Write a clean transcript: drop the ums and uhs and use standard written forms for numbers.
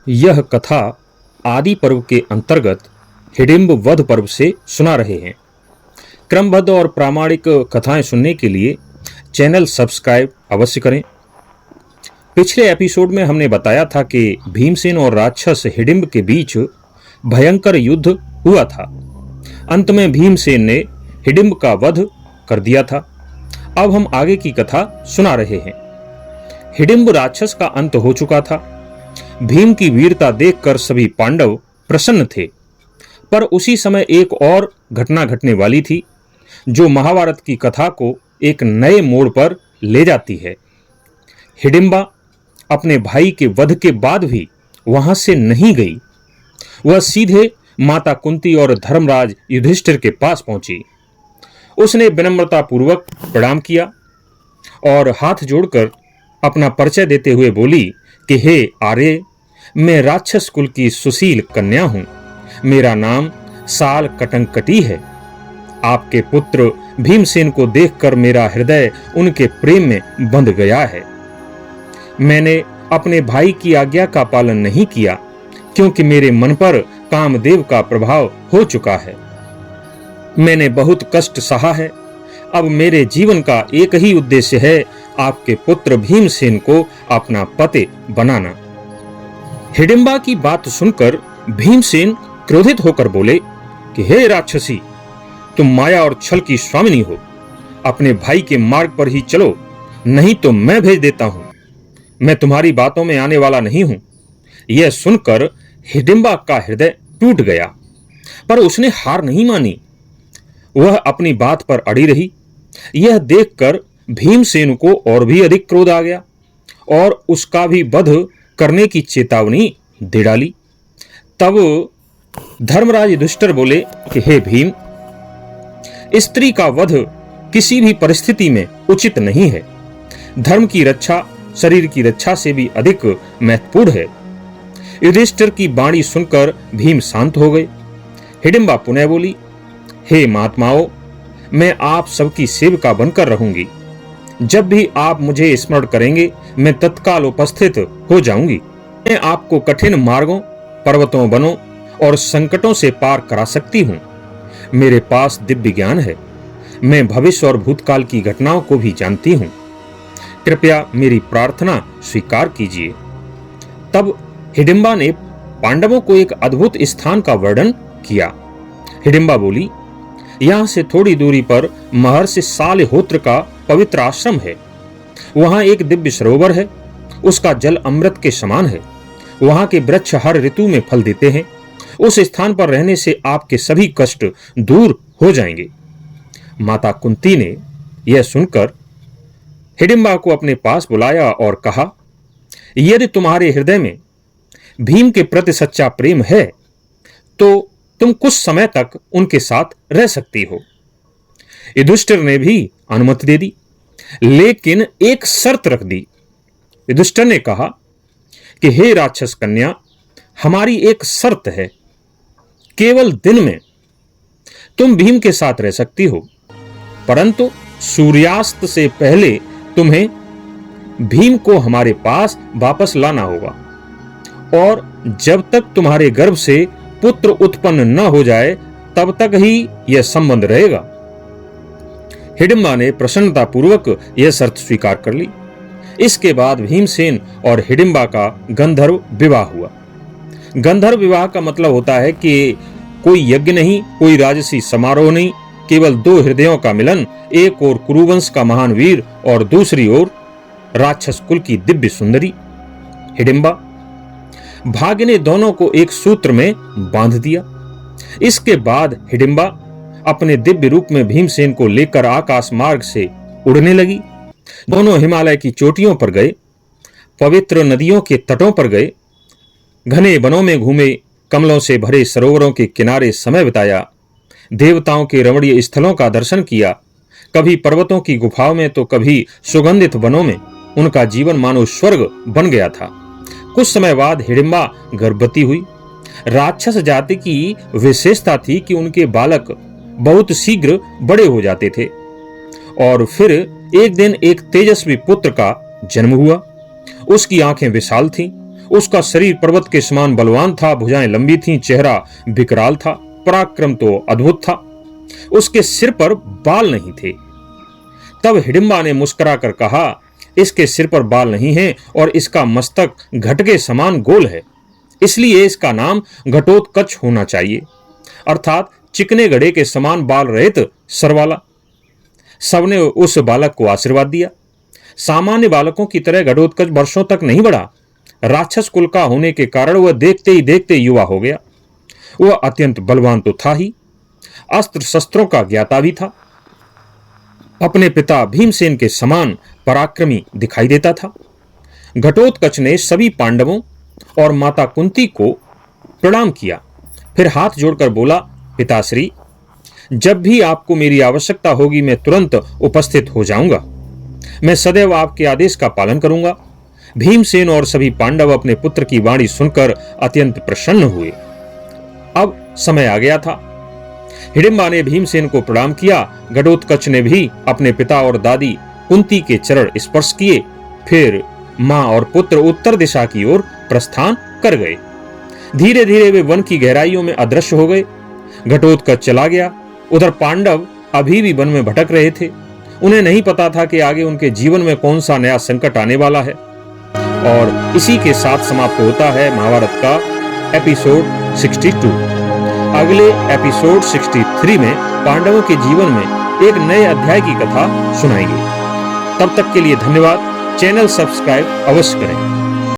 यह कथा आदि पर्व के अंतर्गत हिडिंब वध पर्व से सुना रहे हैं। क्रमबद्ध और प्रामाणिक कथाएं सुनने के लिए चैनल सब्सक्राइब अवश्य करें। पिछले एपिसोड में हमने बताया था कि भीमसेन और राक्षस हिडिंब के बीच भयंकर युद्ध हुआ था। अंत में भीमसेन ने हिडिंब का वध कर दिया था। अब हम आगे की कथा सुना रहे हैं। हिडिंब राक्षस का अंत हो चुका था। भीम की वीरता देखकर सभी पांडव प्रसन्न थे, पर उसी समय एक और घटना घटने वाली थी जो महाभारत की कथा को एक नए मोड़ पर ले जाती है। हिडिंबा अपने भाई के वध के बाद भी वहां से नहीं गई। वह सीधे माता कुंती और धर्मराज युधिष्ठिर के पास पहुंची। उसने विनम्रता पूर्वक प्रणाम किया और हाथ जोड़कर अपना परिचय देते हुए बोली कि हे आर्य, मैं राक्षस कुल की सुशील कन्या हूं। मेरा नाम साल कटंकटी है। आपके पुत्र भीमसेन को देखकर मेरा हृदय उनके प्रेम में बंध गया है। मैंने अपने भाई की आज्ञा का पालन नहीं किया क्योंकि मेरे मन पर कामदेव का प्रभाव हो चुका है। मैंने बहुत कष्ट सहा है। अब मेरे जीवन का एक ही उद्देश्य है, आपके पुत्र भीमसेन को अपना पति बनाना। हिडिंबा की बात सुनकर भीमसेन क्रोधित होकर बोले कि हे राक्षसी, तुम माया और छल की स्वामिनी हो। अपने भाई के मार्ग पर ही चलो, नहीं तो मैं भेज देता हूं। मैं तुम्हारी बातों में आने वाला नहीं हूं। यह सुनकर हिडिंबा का हृदय टूट गया, पर उसने हार नहीं मानी। वह अपनी बात पर अड़ी रही। यह देखकर भीमसेन को और भी अधिक क्रोध आ गया और उसका भी वध करने की चेतावनी दे डाली। तब धर्मराज युधिष्ठिर बोले कि हे भीम, स्त्री का वध किसी भी परिस्थिति में उचित नहीं है। धर्म की रक्षा शरीर की रक्षा से भी अधिक महत्वपूर्ण है। युधिष्ठिर की वाणी सुनकर भीम शांत हो गए। हिडिंबा पुनः बोली, हे महात्माओं, मैं आप सबकी सेविका बनकर रहूंगी। जब भी आप मुझे स्मरण करेंगे मैं तत्काल उपस्थित हो जाऊंगी। मैं आपको कठिन मार्गों, पर्वतों, वनों और संकटों से पार करा सकती हूं। मेरे पास दिव्य ज्ञान है। मैं भविष्य और भूतकाल की घटनाओं को भी जानती हूं। कृपया मेरी प्रार्थना स्वीकार कीजिए। तब हिडिंबा ने पांडवों को एक अद्भुत स्थान का वर्णन किया। हिडिंबा बोली, यहां से थोड़ी दूरी पर महर्षि सालहोत्र का पवित्र आश्रम है। वहां एक दिव्य सरोवर है। उसका जल अमृत के समान है। वहां के वृक्ष हर ऋतु में फल देते हैं। उस स्थान पर रहने से आपके सभी कष्ट दूर हो जाएंगे। माता कुंती ने यह सुनकर हिडिंबा को अपने पास बुलाया और कहा, यदि तुम्हारे हृदय में भीम के प्रति सच्चा प्रेम है तो तुम कुछ समय तक उनके साथ रह सकती हो। युधिष्ठिर ने भी अनुमति दे दी, लेकिन एक शर्त रख दी। युधिष्ठिर ने कहा कि हे राक्षस कन्या, हमारी एक शर्त है। केवल दिन में तुम भीम के साथ रह सकती हो, परंतु सूर्यास्त से पहले तुम्हें भीम को हमारे पास वापस लाना होगा और जब तक तुम्हारे गर्भ से पुत्र उत्पन्न न हो जाए तब तक ही यह संबंध रहेगा। हिडिंबा ने प्रसन्नतापूर्वक यह शर्त स्वीकार कर ली। इसके बाद भीमसेन और हिडिंबा का गंधर्व विवाह हुआ। गंधर्व विवाह का मतलब होता है कि कोई यज्ञ नहीं, कोई राजसी समारोह नहीं, केवल दो हृदयों का मिलन। एक ओर कुरुवंश का महान वीर और दूसरी ओर राक्षस कुल की दिव्य सुंदरी हिडिंबा। भाग्य ने दोनों को एक सूत्र में बांध दिया। इसके बाद हिडिंबा अपने दिव्य रूप में भीमसेन को लेकर आकाश मार्ग से उड़ने लगी। दोनों हिमालय की चोटियों पर गए, पवित्र नदियों के तटों पर गए, घने वनों में घूमे, कमलों से भरे सरोवरों के किनारे समय बिताया, देवताओं के रमणीय स्थलों का दर्शन किया। कभी पर्वतों की गुफाओं में तो कभी सुगंधित वनों में। उनका जीवन मानो स्वर्ग बन गया था। कुछ समय बाद हिडिंबा गर्भवती हुई। राक्षस जाति की विशेषता थी कि उनके बालक बहुत शीघ्र बड़े हो जाते थे और फिर एक दिन एक तेजस्वी पुत्र का जन्म हुआ। उसकी आंखें विशाल थीं, उसका शरीर पर्वत के समान बलवान था, भुजाएं लंबी थीं, चेहरा विकराल था, पराक्रम तो अद्भुत था। उसके सिर पर बाल नहीं थे। तब हिडिंबा ने मुस्कुराकर कहा, इसके सिर पर बाल नहीं है और इसका मस्तक घट के समान गोल है, इसलिए इसका नाम घटोत्कच होना चाहिए, अर्थात चिकने घड़े के समान बाल रहित सरवाला। सबने उस बालक को आशीर्वाद दिया। सामान्य बालकों की तरह घटोत्कच वर्षों तक नहीं बढ़ा। राक्षस कुल का होने के कारण वह देखते ही देखते युवा हो गया। वह अत्यंत बलवान तो था ही, अस्त्र शस्त्रों का ज्ञाता भी था। अपने पिता भीमसेन के समान पराक्रमी दिखाई देता था। घटोत्कच ने सभी पांडवों और माता कुंती को प्रणाम किया, फिर हाथ जोड़कर बोला, पिताश्री, जब भी आपको मेरी आवश्यकता होगी मैं तुरंत उपस्थित हो जाऊंगा। मैं सदैव आपके आदेश का पालन करूंगा। भीमसेन और सभी पांडव अपने पुत्र की वाणी सुनकर अत्यंत प्रसन्न हुए। अब समय आ गया था। हिडिंबा ने भीमसेन को प्रणाम किया। घटोत्कच ने भी अपने पिता और दादी कुंती के चरण स्पर्श किए। फिर मां और पुत्र उत्तर दिशा की ओर प्रस्थान कर गए। धीरे धीरे वे वन की गहराइयों में अदृश्य हो गए। घटोत्कच चला गया। उधर पांडव अभी भी वन में भटक रहे थे। उन्हें नहीं पता था कि आगे उनके जीवन में कौन सा नया संकट आने वाला है। और इसी के साथ समाप्त होता है महाभारत का एपिसोड 62। अगले एपिसोड 63 में पांडवों के जीवन में एक नए अध्याय की कथा सुनाएंगे। तब तक के लिए धन्यवाद। चैनल सब्सक्राइब अवश्य करें।